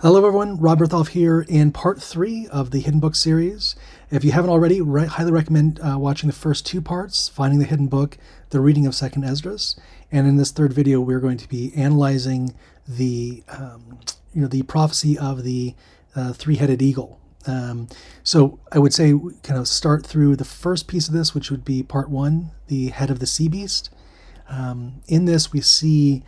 Hello everyone, Rob Bertholf here in part 3 of the Hidden Book series. If you haven't already, highly recommend watching the first 2 parts, Finding the Hidden Book, the reading of 2nd Esdras. And in this third video, we're going to be analyzing the prophecy of the three-headed eagle. So I would say kind of start through the first piece of this, which would be part 1, the head of the sea beast. In this, we see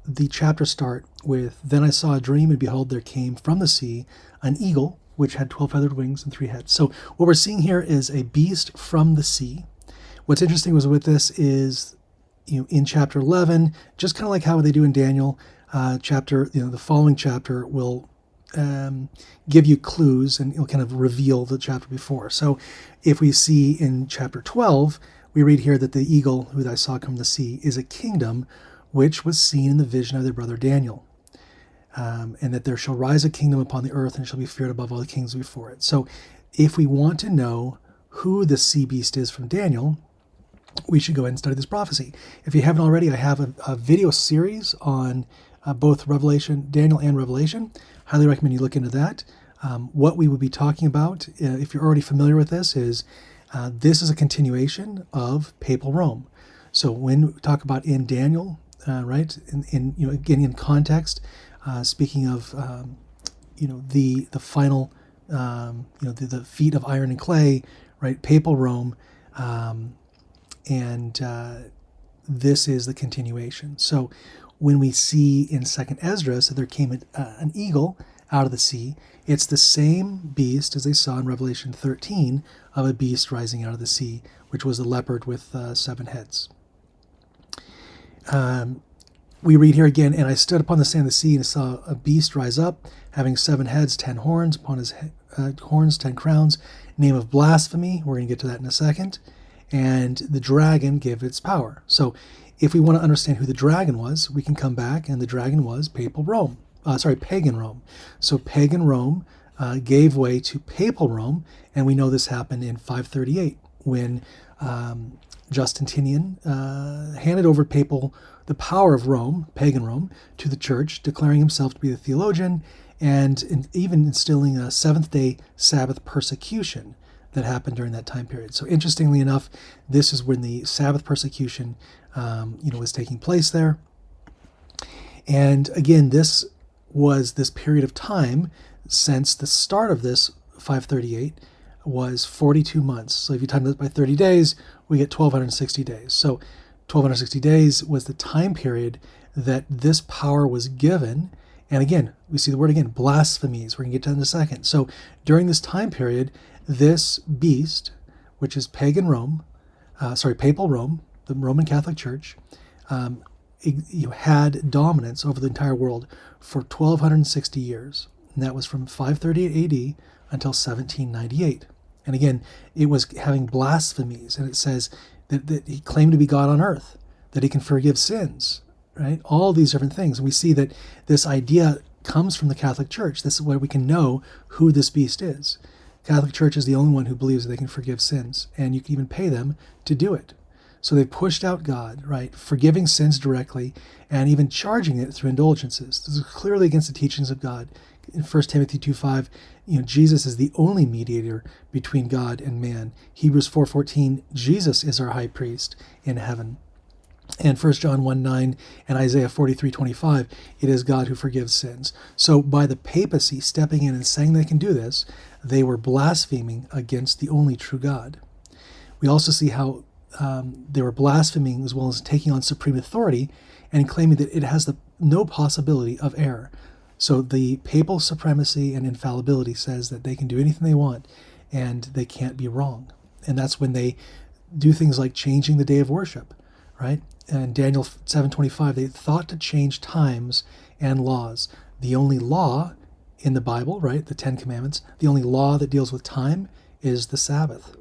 the chapter start with, "Then I saw a dream, and behold, there came from the sea an eagle, which had 12 feathered wings and 3 heads." So what we're seeing here is a beast from the sea. What's interesting was with this is, in chapter 11, just kind of like how they do in Daniel, the following chapter will give you clues and it'll kind of reveal the chapter before. So if we see in chapter 12, we read here that the eagle who I saw come from the sea is a kingdom which was seen in the vision of their brother Daniel, and that there shall rise a kingdom upon the earth, and shall be feared above all the kings before it. So if we want to know who the sea beast is from Daniel, we should go ahead and study this prophecy. If you haven't already, I have a video series on both Daniel and Revelation. Highly recommend you look into that. What we would be talking about, if you're already familiar with this, is this is a continuation of Papal Rome. So when we talk about in Daniel, again in context, speaking of the final the feet of iron and clay, right? Papal Rome, and this is the continuation. So when we see in 2nd Esdras that there came an eagle out of the sea, it's the same beast as they saw in Revelation 13 of a beast rising out of the sea, which was a leopard with 7 heads. We read here again, "And I stood upon the sand of the sea, and saw a beast rise up, having 7 heads, 10 horns, upon his horns 10 crowns, name of Blasphemy." We're going to get to that in a second. "And the dragon gave its power." So if we want to understand who the dragon was, we can come back, and the dragon was pagan Rome. So pagan Rome gave way to Papal Rome, and we know this happened in 538 when Justinian handed over the power of Rome, pagan Rome, to the church, declaring himself to be the theologian, and even instilling a seventh-day Sabbath persecution that happened during that time period. So interestingly enough, this is when the Sabbath persecution was taking place there. And again, this was this period of time since the start of this 538 was 42 months. So if you time that by 30 days, we get 1,260 days. So 1,260 days was the time period that this power was given. And again, we see the word again, blasphemies. We're going to get to that in a second. So during this time period, this beast, which is Papal Rome, the Roman Catholic Church, had dominance over the entire world for 1,260 years. And that was from 538 AD until 1798. And again, it was having blasphemies, and it says that he claimed to be God on earth, that he can forgive sins, right? All these different things. And we see that this idea comes from the Catholic Church. This is where we can know who this beast is. The Catholic Church is the only one who believes that they can forgive sins, and you can even pay them to do it. So they pushed out God, right? Forgiving sins directly, and even charging it through indulgences. This is clearly against the teachings of God. In 1 Timothy 2:5, Jesus is the only mediator between God and man. Hebrews 4:14, Jesus is our high priest in heaven. And 1 John 1:9 and Isaiah 43:25, it is God who forgives sins. So by the papacy stepping in and saying they can do this, they were blaspheming against the only true God. We also see how they were blaspheming as well as taking on supreme authority and claiming that it has no possibility of error. So the papal supremacy and infallibility says that they can do anything they want and they can't be wrong. And that's when they do things like changing the day of worship, right? And Daniel 7:25, they thought to change times and laws. The only law in the Bible, right, the 10 Commandments, the only law that deals with time is the Sabbath.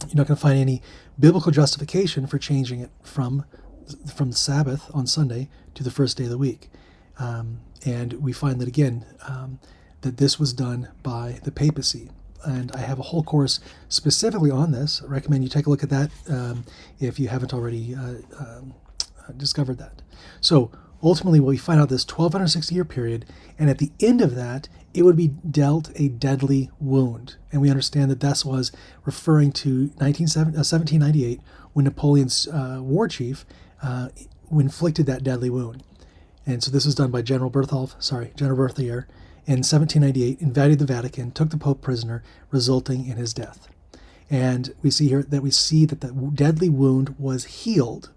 You're not going to find any biblical justification for changing it from the Sabbath on Sunday to the first day of the week. And we find that again, that this was done by the papacy. And I have a whole course specifically on this. I recommend you take a look at that if you haven't already discovered that. So ultimately we find out this 1260-year period, and at the end of that, it would be dealt a deadly wound. And we understand that this was referring to 1798, when Napoleon's war chief inflicted that deadly wound. And so this was done by General Berthier in 1798, invaded the Vatican, took the Pope prisoner, resulting in his death. And we see here that the deadly wound was healed,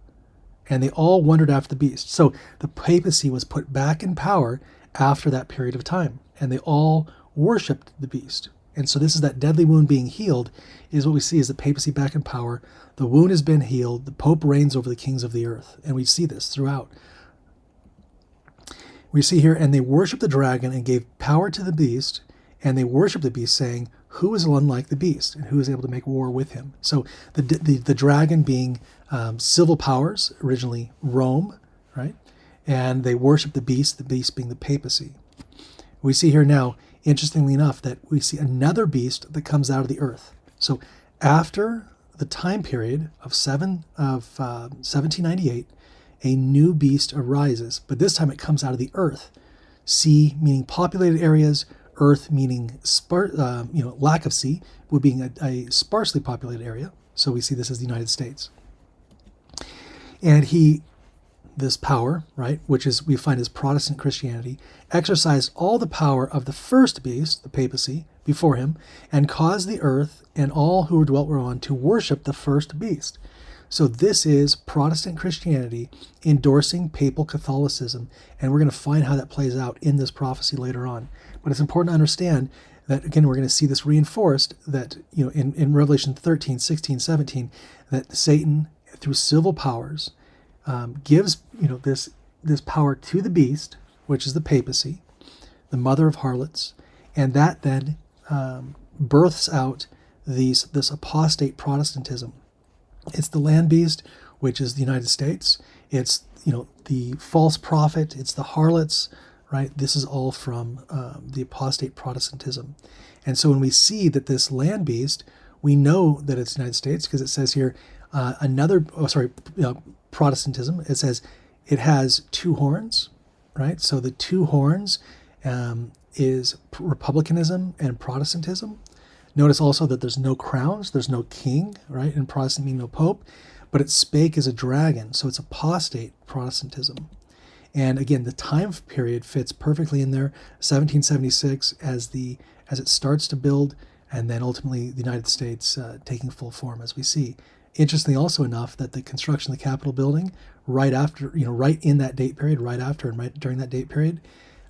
and they all wondered after the beast. So the papacy was put back in power after that period of time, and they all worshipped the beast. And so this is that deadly wound being healed, is what we see as the papacy back in power. The wound has been healed. The Pope reigns over the kings of the earth. And we see this throughout. We see here, and they worshiped the dragon and gave power to the beast, and they worshiped the beast, saying, who is unlike the beast, and who is able to make war with him? So the dragon being civil powers, originally Rome, right? And they worship the beast being the papacy. We see here now, interestingly enough, that we see another beast that comes out of the earth. So after the time period of 1798, a new beast arises, but this time it comes out of the earth. Sea meaning populated areas, earth meaning lack of sea, would being a sparsely populated area. So we see this as the United States. And this power, right, which is we find as Protestant Christianity, exercised all the power of the first beast, the papacy, before him, and caused the earth and all who dwelt thereon to worship the first beast. So this is Protestant Christianity endorsing papal Catholicism, and we're going to find how that plays out in this prophecy later on. But it's important to understand that, again, we're going to see this reinforced, that in Revelation 13, 16, 17, that Satan, through civil powers, gives this power to the beast, which is the papacy, the mother of harlots, and that then births out this apostate Protestantism. It's the land beast, which is the United States. It's the false prophet. It's the harlots, right? This is all from the apostate Protestantism. And so when we see that this land beast, we know that it's the United States because it says here Protestantism. It says it has two horns, right? So the two horns is republicanism and Protestantism. Notice also that there's no crowns, there's no king, right? And Protestant meaning no pope, but it spake as a dragon, so it's apostate Protestantism. And again, the time period fits perfectly in there, 1776 as it starts to build, and then ultimately the United States taking full form as we see. Interestingly also enough that the construction of the Capitol building right in that date period, right after and right during that date period,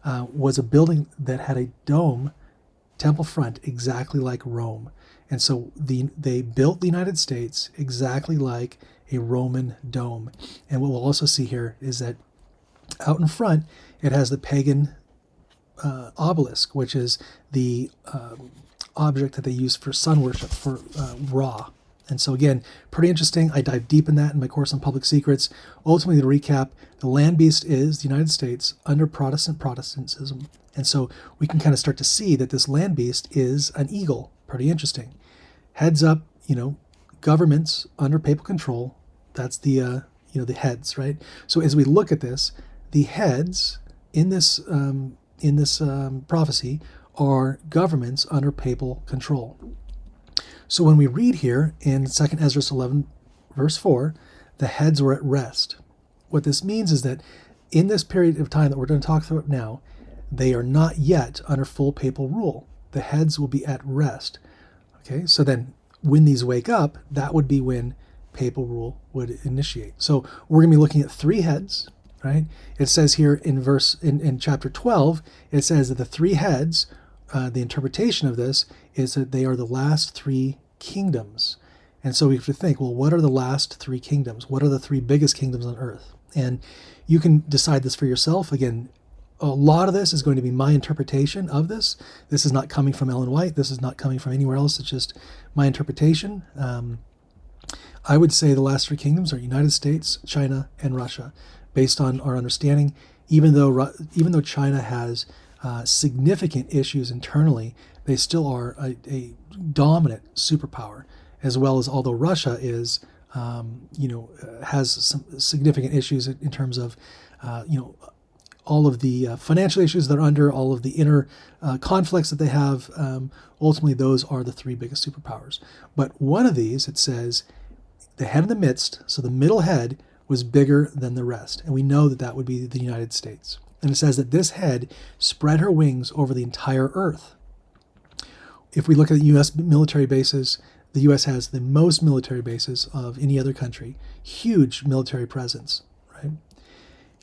was a building that had a dome temple front exactly like Rome. And so they built the United States exactly like a Roman dome. And what we'll also see here is that out in front, it has the pagan obelisk, which is the object that they use for sun worship, for Ra. And so again, pretty interesting. I dive deep in that in my course on public secrets. Ultimately, to recap, the land beast is the United States under Protestantism. And so we can kind of start to see that this land beast is an eagle. Pretty interesting. Heads up, governments under papal control. That's the heads, right? So as we look at this, the heads in this prophecy are governments under papal control. So when we read here in 2 Ezra 11, verse 4, the heads were at rest. What this means is that in this period of time that we're going to talk about now, they are not yet under full papal rule. The heads will be at rest. Okay, so then when these wake up, that would be when papal rule would initiate. So we're going to be looking at three heads, right? It says here in chapter 12, it says that the three heads, the interpretation of this is that they are the last three kingdoms. And so we have to think, well, what are the last three kingdoms? What are the three biggest kingdoms on earth? And you can decide this for yourself. Again, a lot of this is going to be my interpretation of this. This is not coming from Ellen White. This is not coming from anywhere else. It's just my interpretation. I would say the last three kingdoms are United States, China, and Russia, based on our understanding. Even though China has significant issues internally, they still are a dominant superpower, as well as although Russia is, has some significant issues in terms of all of the financial issues they're under, all of the inner conflicts that they have. Ultimately, those are the three biggest superpowers. But one of these, it says, the head in the midst, so the middle head, was bigger than the rest. And we know that that would be the United States. And it says that this head spread her wings over the entire earth. If we look at the U.S. military bases, the U.S. has the most military bases of any other country. Huge military presence, right?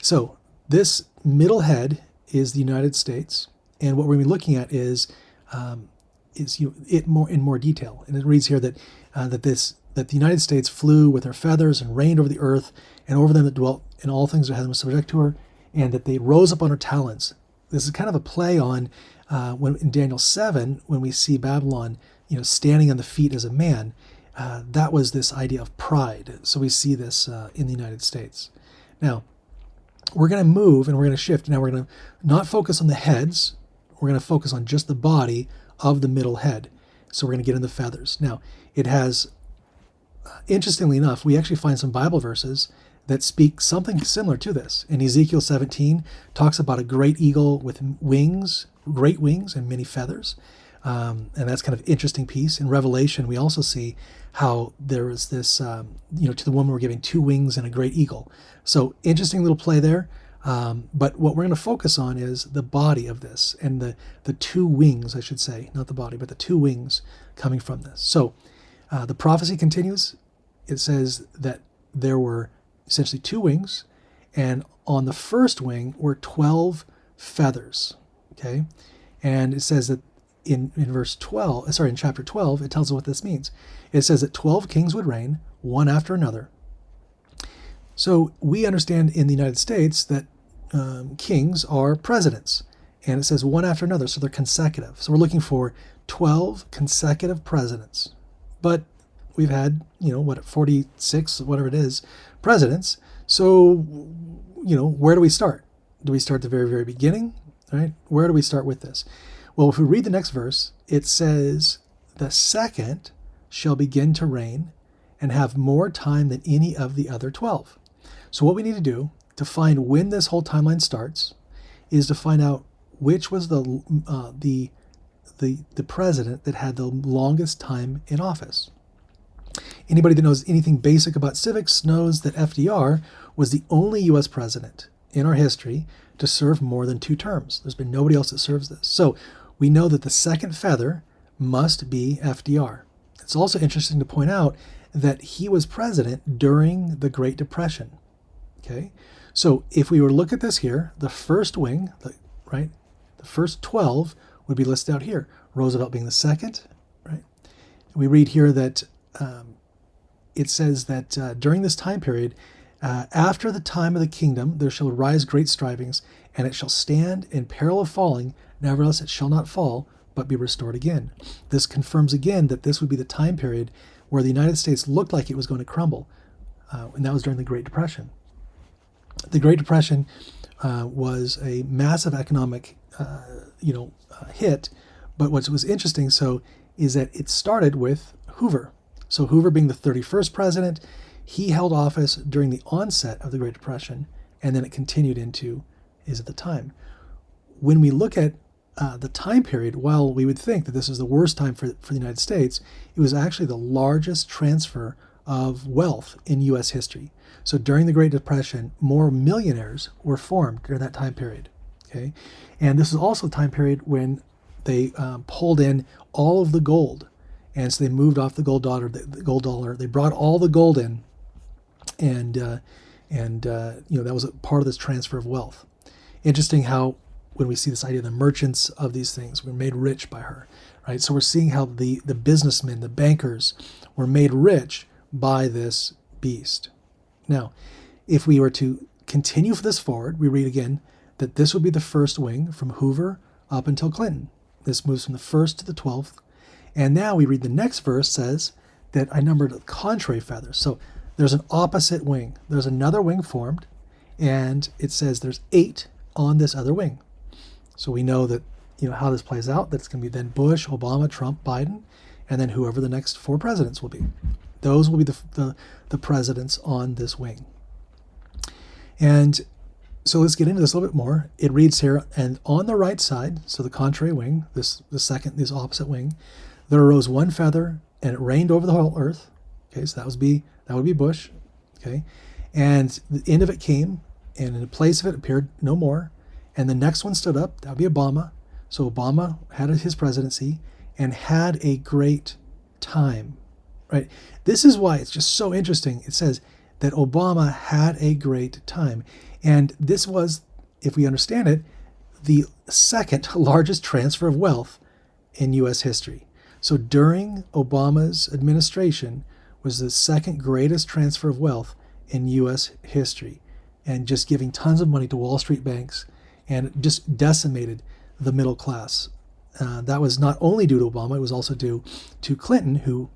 So this middle head is the United States, and what we're going to be looking at is it more in more detail. And it reads here that that the United States flew with her feathers and reigned over the earth, and over them that dwelt in all things that had them subject to her, and that they rose up on her talons. This is kind of a play on when in Daniel 7, when we see Babylon, standing on the feet as a man. That was this idea of pride. So we see this in the United States. Now, we're going to move and we're going to shift. Now we're going to not focus on the heads. We're going to focus on just the body of the middle head. So we're going to get into the feathers. Now, it has, interestingly enough, we actually find some Bible verses that speak something similar to this. In Ezekiel 17, talks about a great eagle with wings, great wings and many feathers. And that's kind of interesting piece. In Revelation, we also see how there is this, to the woman we're giving 2 wings and a great eagle. So interesting little play there. But what we're going to focus on is the body of this and the 2 wings, I should say, not the body, but the 2 wings coming from this. So the prophecy continues. It says that there were essentially 2 wings, and on the first wing were 12 feathers. Okay. And it says that in chapter 12, it tells us what this means. It says that 12 kings would reign, one after another. So we understand in the United States that kings are presidents, and it says one after another, so they're consecutive. So we're looking for 12 consecutive presidents. But we've had, 46, whatever it is, presidents. So, where do we start? Do we start at the very, very beginning? Right? Where do we start with this? Well, if we read the next verse, it says, the second shall begin to reign and have more time than any of the other 12. So what we need to do to find when this whole timeline starts is to find out which was the president that had the longest time in office. Anybody that knows anything basic about civics knows that FDR was the only U.S. president in our history to serve more than 2 terms. There's been nobody else that serves this. So we know that the second feather must be FDR. It's also interesting to point out that he was president during the Great Depression. Okay, so if we were to look at this here, the first wing, the first 12 would be listed out here. Roosevelt being the second, right? We read here that it says that during this time period, after the time of the kingdom, there shall arise great strivings, and it shall stand in peril of falling. Nevertheless, it shall not fall, but be restored again. This confirms again that this would be the time period where the United States looked like it was going to crumble, and that was during the Great Depression. The Great Depression was a massive economic, hit, but what was interesting is that it started with Hoover. So Hoover being the 31st president, he held office during the onset of the Great Depression, and then it continued into at the time. When we look at the time period, while we would think that this is the worst time for the United States, it was actually the largest transfer of wealth in U.S. history. So during the Great Depression, more millionaires were formed during that time period. Okay, and this is also the time period when they pulled in all of the gold, and so they moved off the gold dollar. They brought all the gold in, and that was a part of this transfer of wealth. Interesting how when we see this idea of the merchants of these things were made rich by her, right? So we're seeing how the businessmen, the bankers, were made rich by this beast. Now, if we were to continue this forward, we read again that this would be the first wing from Hoover up until Clinton. This moves from the 1st to the 12th. And now we read the next verse says that I numbered the contrary feathers. So there's an opposite wing. There's another wing formed, and it says there's 8 on this other wing. So we know that, how this plays out, that it's going to be then Bush, Obama, Trump, Biden, and then whoever the next 4 presidents will be. Those will be the presidents on this wing. And So let's get into this a little bit more. It reads here, and on the right side, so the contrary wing, this opposite wing, there arose one feather, and it rained over the whole earth. Okay, so that would be Bush. Okay, and the end of it came, and in the place of it appeared no more. And the next one stood up. That would be Obama. So Obama had his presidency and had a great time. Right. This is why it's just so interesting. It says that Obama had a great time. And this was, if we understand it, the second largest transfer of wealth in U.S. history. So during Obama's administration was the second greatest transfer of wealth in U.S. history, and just giving tons of money to Wall Street banks and just decimated the middle class. That was not only due to Obama, it was also due to Clinton, who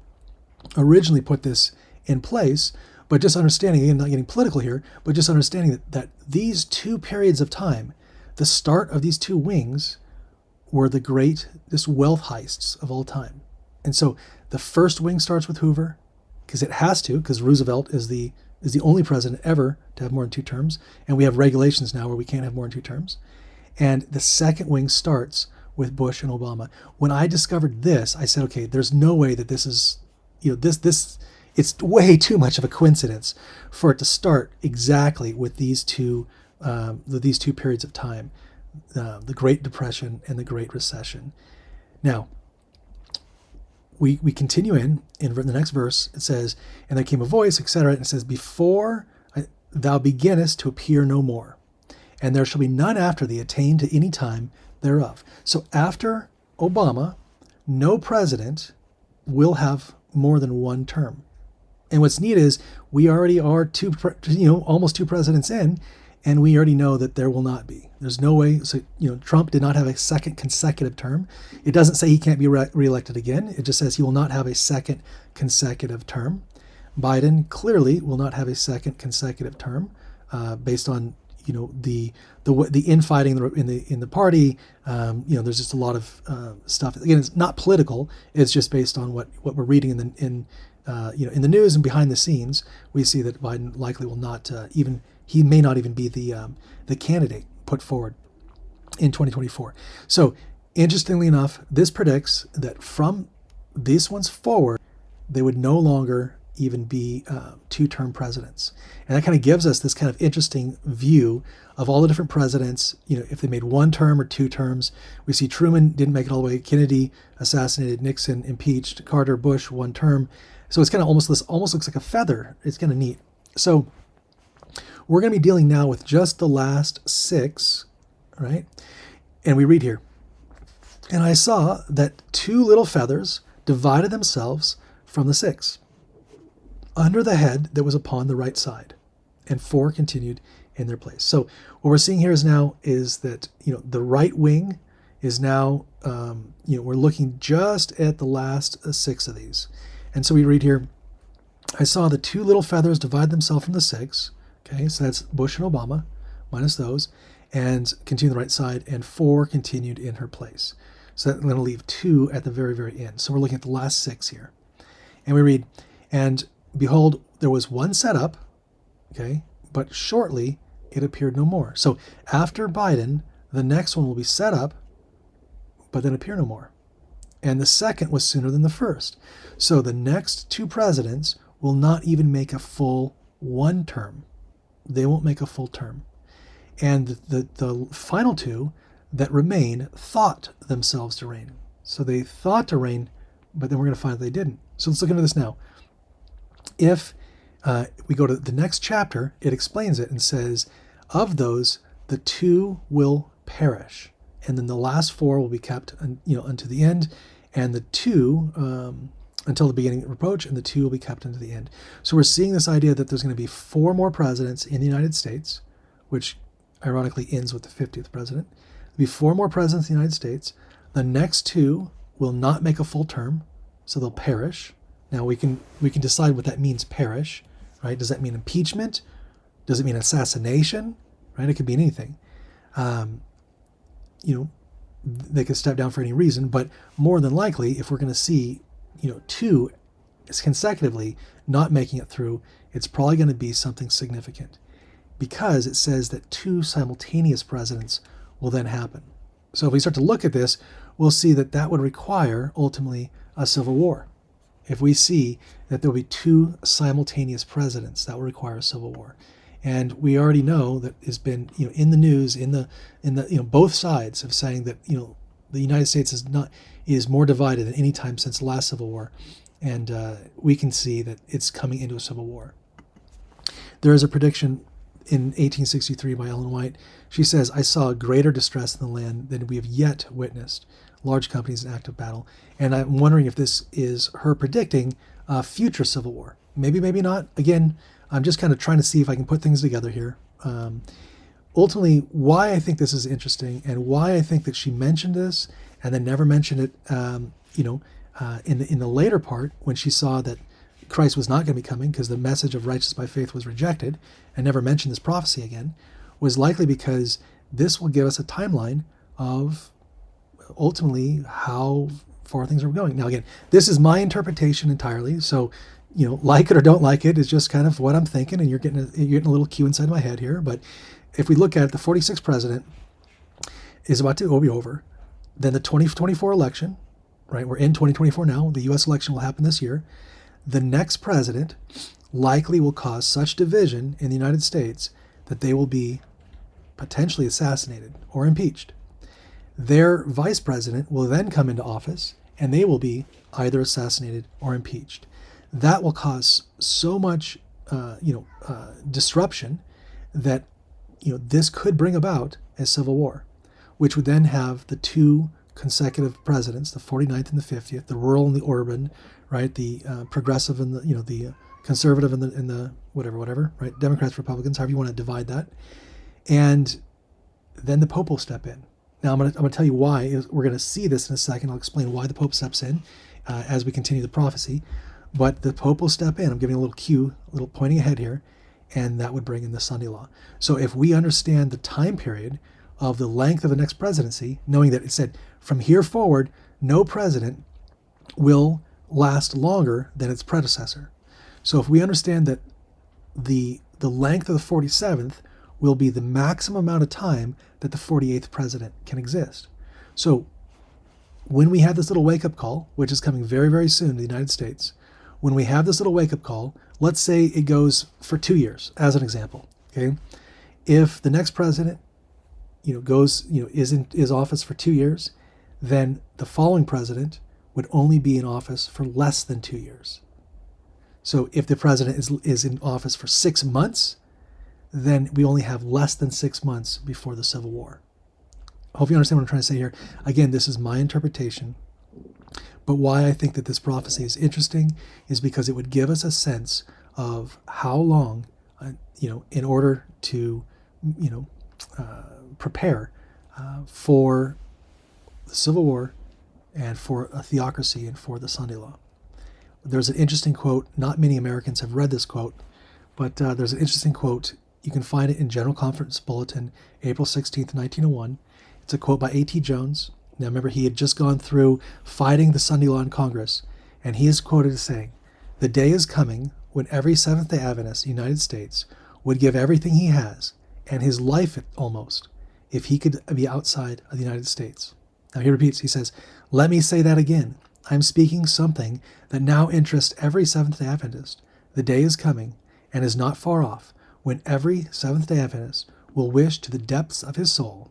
originally put this in place. But just understanding, again, not getting political here, but just understanding that these two periods of time, the start of these two wings, were the greatest wealth heists of all time. And so the first wing starts with Hoover, because it has to, because Roosevelt is the only president ever to have more than 2 terms, and we have regulations now where we can't have more than 2 terms. And the second wing starts with Bush and Obama. When I discovered this, I said, okay, there's no way that this is, it's way too much of a coincidence for it to start exactly with these two periods of time, the Great Depression and the Great Recession. Now, we continue in the next verse. It says, and there came a voice, etc. And it says, before thou beginnest to appear no more, and there shall be none after thee attained to any time thereof. So after Obama, no president will have more than 1 term. And what's neat is we already are almost 2 presidents in, and we already know that there will not be. There's no way. So, Trump did not have a second consecutive term. It doesn't say he can't be reelected again. It just says he will not have a second consecutive term. Biden clearly will not have a second consecutive term, based on the infighting in the party. There's just a lot of stuff. Again, it's not political. It's just based on what we're reading in the news and behind the scenes. We see that Biden likely will not he may not even be the candidate put forward in 2024. So interestingly enough, this predicts that from these ones forward, they would no longer even be 2-term presidents. And that kind of gives us this kind of interesting view of all the different presidents, if they made 1 term or 2 terms. We see Truman didn't make it all the way, Kennedy assassinated, Nixon impeached, Carter, Bush, 1 term. So it's kind of almost looks like a feather. It's kind of neat. So we're going to be dealing now with just the last 6, right? And we read here, and I saw that 2 little feathers divided themselves from the 6 under the head that was upon the right side, and 4 continued in their place. So what we're seeing here is that the right wing is now we're looking just at the last 6 of these. And so we read here, I saw the 2 little feathers divide themselves from the 6. Okay, so that's Bush and Obama, minus those, and continue the right side, and 4 continued in her place. So that's going to leave 2 at the very, very end. So we're looking at the last 6 here. And we read, and behold, there was one set up, okay, but shortly it appeared no more. So after Biden, the next one will be set up, but then appear no more. And the second was sooner than the first. So the next 2 presidents will not even make a full 1 term. They won't make a full term. And the final 2 that remain thought themselves to reign. So they thought to reign, but then we're going to find that they didn't. So let's look into this now. If we go to the next chapter, it explains it and says, of those, the 2 will perish. And then the last 4 will be kept unto the end. And the 2... until the beginning of reproach, and the 2 will be kept unto the end. So we're seeing this idea that there's going to be 4 more presidents in the United States, which ironically ends with the 50th president. There'll be 4 more presidents in the United States. The next 2 will not make a full term, so they'll perish. Now we can decide what that means, perish, right? Does that mean impeachment? Does it mean assassination? Right? It could be anything. They could step down for any reason, but more than likely, if we're going to see 2 consecutively not making it through, it's probably going to be something significant. because it says that two simultaneous presidents will then happen. So if we start to look at this, we'll see that that would require ultimately a civil war. If we see that there will be two simultaneous presidents, that will require a civil war. And we already know that has been, in the news, in the both sides of saying that, the United States is more divided than any time since the last Civil War. And we can see that it's coming into a civil war. There is a prediction in 1863 by Ellen White. She says, "I saw a greater distress in the land than we have yet witnessed. Large companies in active battle." And I'm wondering if this is her predicting a future civil war. Maybe, maybe not. Again, I'm just kind of trying to see if I can put things together here. Ultimately, why I think this is interesting and why I think that she mentioned this and then never mentioned it, in the later part when she saw that Christ was not going to be coming because the message of righteousness by faith was rejected and never mentioned this prophecy again, was likely because this will give us a timeline of ultimately how far things are going. Now, again, this is my interpretation entirely. So, like it or don't like it is just kind of what I'm thinking, and you're getting a little cue inside my head here. But if we look at it, the 46th president is about to be over. Then the 2024 election, right? We're in 2024 now. The U.S. election will happen this year. The next president likely will cause such division in the United States that they will be potentially assassinated or impeached. Their vice president will then come into office and they will be either assassinated or impeached. That will cause so much, disruption that, this could bring about a civil war, which would then have the two consecutive presidents, the 49th and the 50th, the rural and the urban, right? The progressive and the conservative and the whatever, right? Democrats, Republicans, however you want to divide that. And then the Pope will step in. Now I'm going to tell you why. We're going to see this in a second. I'll explain why the Pope steps in as we continue the prophecy. But the Pope will step in. I'm giving a little cue, a little pointing ahead here, and that would bring in the Sunday law. So if we understand the time period of the length of the next presidency, knowing that it said from here forward, no president will last longer than its predecessor. So if we understand that the length of the 47th will be the maximum amount of time that the 48th president can exist. So when we have this little wake-up call, which is coming very, very soon to the United States, when we have this little wake-up call, let's say it goes for 2 years, as an example. Okay, if the next president, is office for 2 years, then the following president would only be in office for less than 2 years. So if the president is in office for 6 months, then we only have less than 6 months before the Civil War. I hope you understand what I'm trying to say here. Again, this is my interpretation. But why I think that this prophecy is interesting is because it would give us a sense of how long, in order to, prepare for the Civil War and for a theocracy and for the Sunday law. There's an interesting quote. Not many Americans have read this quote, but there's an interesting quote. You can find it in General Conference Bulletin, April 16th, 1901. It's a quote by A.T. Jones. Now remember, he had just gone through fighting the Sunday law in Congress, and he is quoted as saying, "The day is coming when every Seventh-day Adventist in the United States would give everything he has, and his life almost, if he could be outside of the United States." Now he repeats, he says, "Let me say that again. I'm speaking something that now interests every Seventh-day Adventist. The day is coming, and is not far off, when every Seventh-day Adventist will wish to the depths of his soul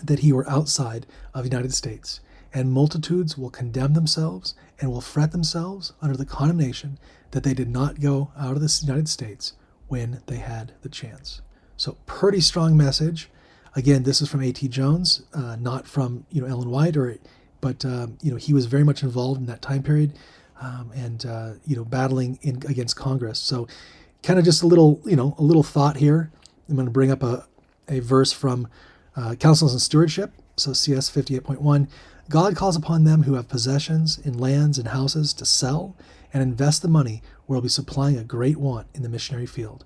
that he were outside of the United States, and multitudes will condemn themselves and will fret themselves under the condemnation that they did not go out of the United States when they had the chance." So pretty strong message. Again, this is from A.T. Jones, not from Ellen White, but he was very much involved in that time period, and battling against Congress. So kind of just a little thought here. I'm going to bring up a verse from Counsels and Stewardship, so CS 58.1. "God calls upon them who have possessions in lands and houses to sell and invest the money where we'll be supplying a great want in the missionary field."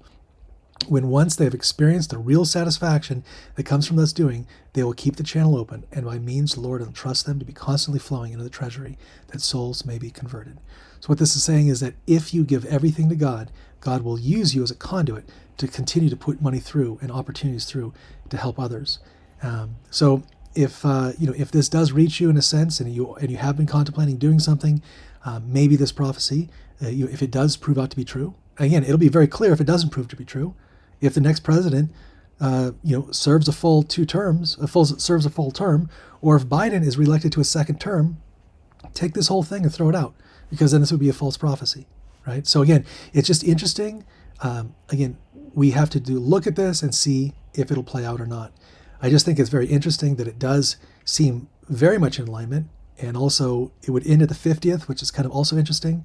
When once they have experienced the real satisfaction that comes from thus doing, they will keep the channel open, and by means the Lord will entrust them to be constantly flowing into the treasury, that souls may be converted. So what this is saying is that if you give everything to God, God will use you as a conduit to continue to put money through and opportunities through to help others. So if if this does reach you in a sense, and you have been contemplating doing something, maybe this prophecy, if it does prove out to be true, again, it'll be very clear if it doesn't prove to be true. If the next president, serves a full term, or if Biden is reelected to a second term, take this whole thing and throw it out, because then this would be a false prophecy, right? So again, it's just interesting. Again, we have to look at this and see if it'll play out or not. I just think it's very interesting that it does seem very much in alignment, and also it would end at the 50th, which is kind of also interesting.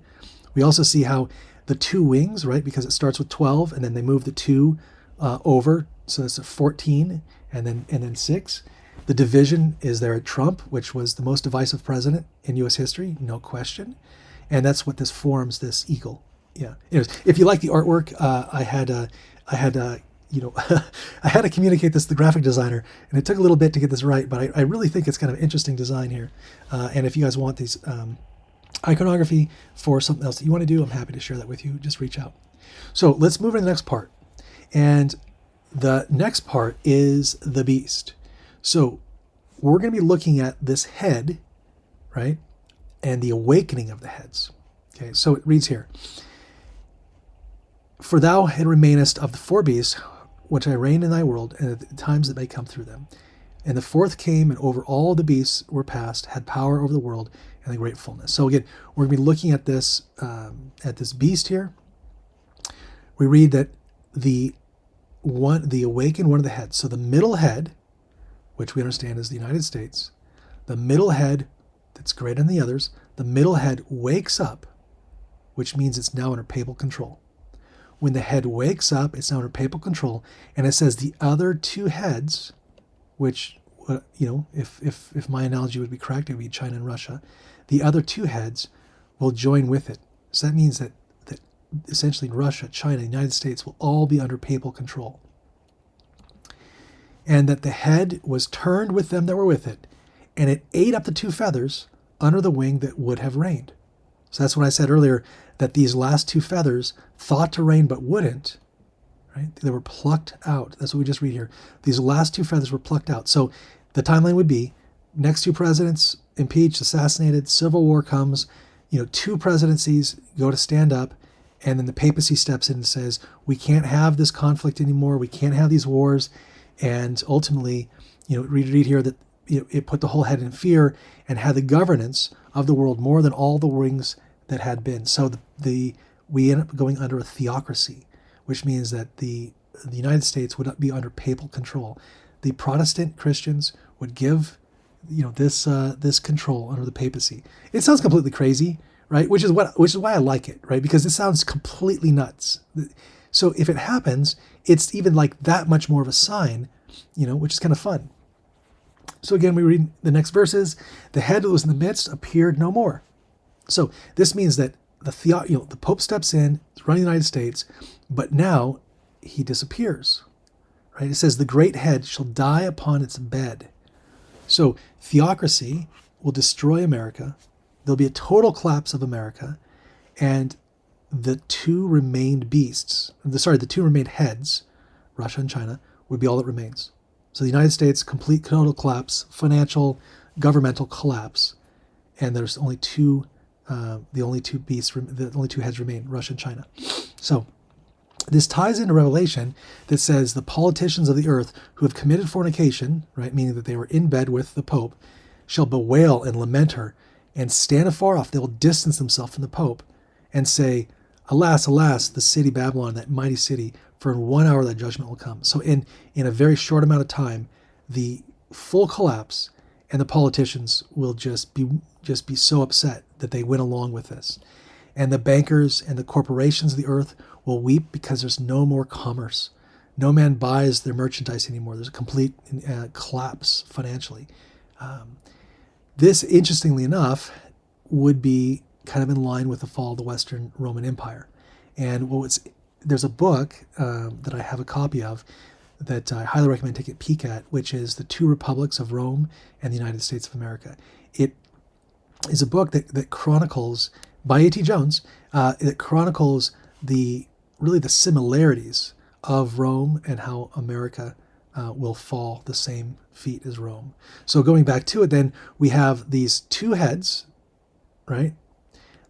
We also see how the two wings, right, because it starts with 12 and then they move the two over, so it's a 14 and then 6. The division is there at Trump, which was the most divisive president in U.S. history, no question, and that's what this forms, this eagle. Yeah. Anyways, if you like the artwork, I had I had to communicate this to the graphic designer, and it took a little bit to get this right, but I really think it's kind of interesting design here. And if you guys want these iconography for something else that you want to do, I'm happy to share that with you. Just reach out. So let's move into the next part. And the next part is the beast. So we're going to be looking at this head, right? And the awakening of the heads. Okay, so it reads here. For thou remainest of the four beasts, which I reign in thy world, and at the times that may come through them. And the fourth came, and over all the beasts were passed, had power over the world and the great fullness. So again, we're going to be looking at this beast here. We read that the awakened one of the heads. So the middle head, which we understand is the United States, the middle head that's greater than the others, the middle head wakes up, which means it's now under papal control. When the head wakes up, it's now under papal control, and it says the other two heads, which, if my analogy would be correct, it would be China and Russia, the other two heads will join with it. So that means that essentially Russia, China, the United States will all be under papal control. And that the head was turned with them that were with it, and it ate up the two feathers under the wing that would have reigned. So that's what I said earlier, that these last two feathers thought to reign but wouldn't, right? They were plucked out. That's what we just read here. These last two feathers were plucked out. So the timeline would be next two presidents impeached, assassinated, civil war comes, two presidencies go to stand up, and then the papacy steps in and says, we can't have this conflict anymore. We can't have these wars. And ultimately, read here that it put the whole head in fear and had the governance of the world more than all the rings that had been. So we end up going under a theocracy, which means that the United States would not be under papal control. The Protestant Christians would give this control under the papacy. It sounds completely crazy, right? Which is why I like it, right? Because it sounds completely nuts. So if it happens, it's even like that much more of a sign, which is kind of fun. So again, we read the next verses. The head that was in the midst appeared no more. So this means that the Pope steps in, running the United States, but now he disappears. Right? It says the great head shall die upon its bed. So theocracy will destroy America. There'll be a total collapse of America, and the two remained heads, Russia and China, would be all that remains. So the United States, complete total collapse, financial, governmental collapse, and there's only the only two heads remain, Russia and China. So this ties into Revelation that says the politicians of the earth who have committed fornication, right, meaning that they were in bed with the Pope, shall bewail and lament her and stand afar off. They will distance themselves from the Pope and say, alas, alas, the city Babylon, that mighty city, for in 1 hour that judgment will come. So in a very short amount of time, the full collapse, and the politicians will just be so upset that they went along with this. And the bankers and the corporations of the earth will weep because there's no more commerce. No man buys their merchandise anymore. There's a complete collapse financially. This, interestingly enough, would be kind of in line with the fall of the Western Roman Empire. And what's there's a book that I have a copy of that I highly recommend taking a peek at, which is The Two Republics of Rome and the United States of America. It is a book that chronicles, by A.T. Jones, that chronicles the similarities of Rome and how America will fall the same feet as Rome. So going back to it, then we have these two heads, right?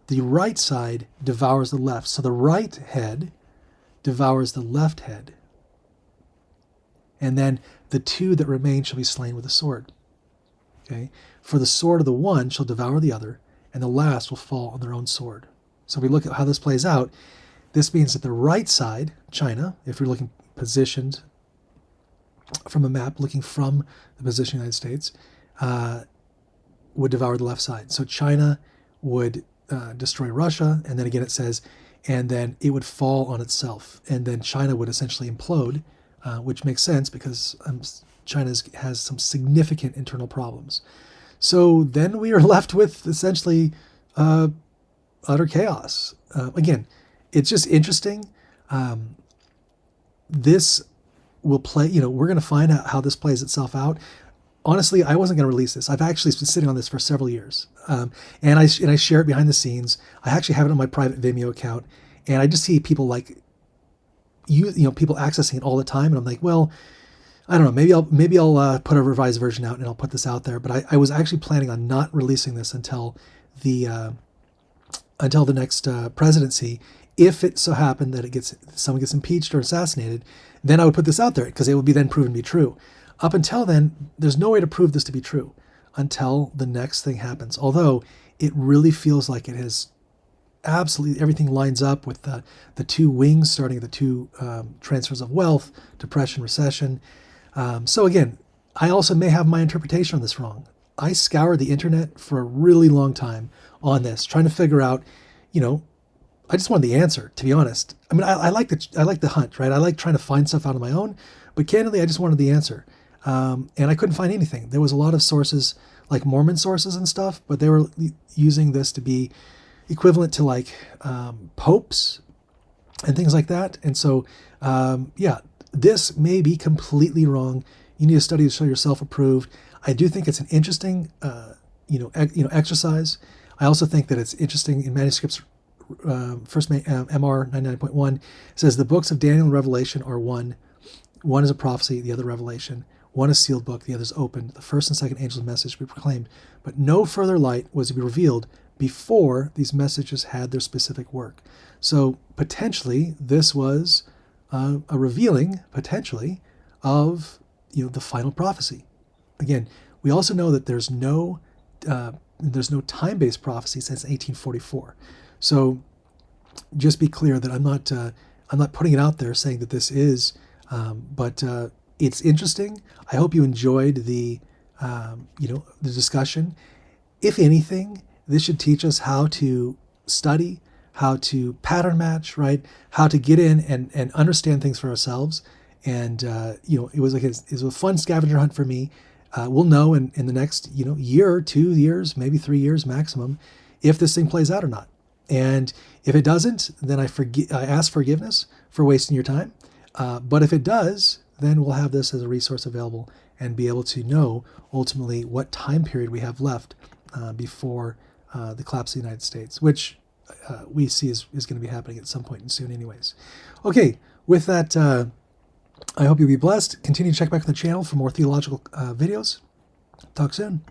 The right side devours the left. So the right head devours the left head. And then the two that remain shall be slain with a sword. Okay? For the sword of the one shall devour the other, and the last will fall on their own sword. So if we look at how this plays out, this means that the right side, China, if you're looking positioned from a map, looking from the position of the United States, would devour the left side. So China would destroy Russia, and then again it says, and then it would fall on itself, and then China would essentially implode, which makes sense because China has some significant internal problems. So then we are left with essentially utter chaos. Again, it's just interesting. This will play, we're going to find out how this plays itself out. Honestly, I wasn't going to release this. I've actually been sitting on this for several years. And I share it behind the scenes. I actually have it on my private Vimeo account. And I just see people people accessing it all the time. And I'm like, well, I don't know, maybe I'll put a revised version out and I'll put this out there. But I was actually planning on not releasing this until the next presidency. If it so happened that someone gets impeached or assassinated, then I would put this out there because it would be then proven to be true. Up until then, there's no way to prove this to be true until the next thing happens. Although it really feels like it has absolutely everything lines up with the two wings, starting at the two transfers of wealth, depression, recession. So again, I also may have my interpretation on this wrong. I scoured the internet for a really long time on this, trying to figure out, I just wanted the answer, to be honest. I mean, I like the hunt, right? I like trying to find stuff out on my own, but candidly, I just wanted the answer. And I couldn't find anything. There was a lot of sources, like Mormon sources and stuff, but they were using this to be equivalent to like popes and things like that. And so, this may be completely wrong. You need to study to show yourself approved. I do think it's an interesting, exercise. I also think that it's interesting in manuscripts. First MR 99.1 says the books of Daniel and Revelation are one. One is a prophecy, the other revelation. One is sealed book, the other is opened. The first and second angel's message be proclaimed, but no further light was to be revealed before these messages had their specific work. So potentially this was a revealing, potentially, of the final prophecy. Again, we also know that there's no time-based prophecy since 1844. So just be clear that I'm not putting it out there saying that this is, but it's interesting. I hope you enjoyed the discussion. If anything, this should teach us how to study, how to pattern match, right? How to get in and understand things for ourselves. And it was a fun scavenger hunt for me. We'll know in the next year, 2 years, maybe 3 years maximum, if this thing plays out or not. And if it doesn't, then I ask forgiveness for wasting your time. But if it does, then we'll have this as a resource available and be able to know ultimately what time period we have left before the collapse of the United States, which we see is going to be happening at some point soon anyways. Okay, with that, I hope you'll be blessed. Continue to check back on the channel for more theological videos. Talk soon.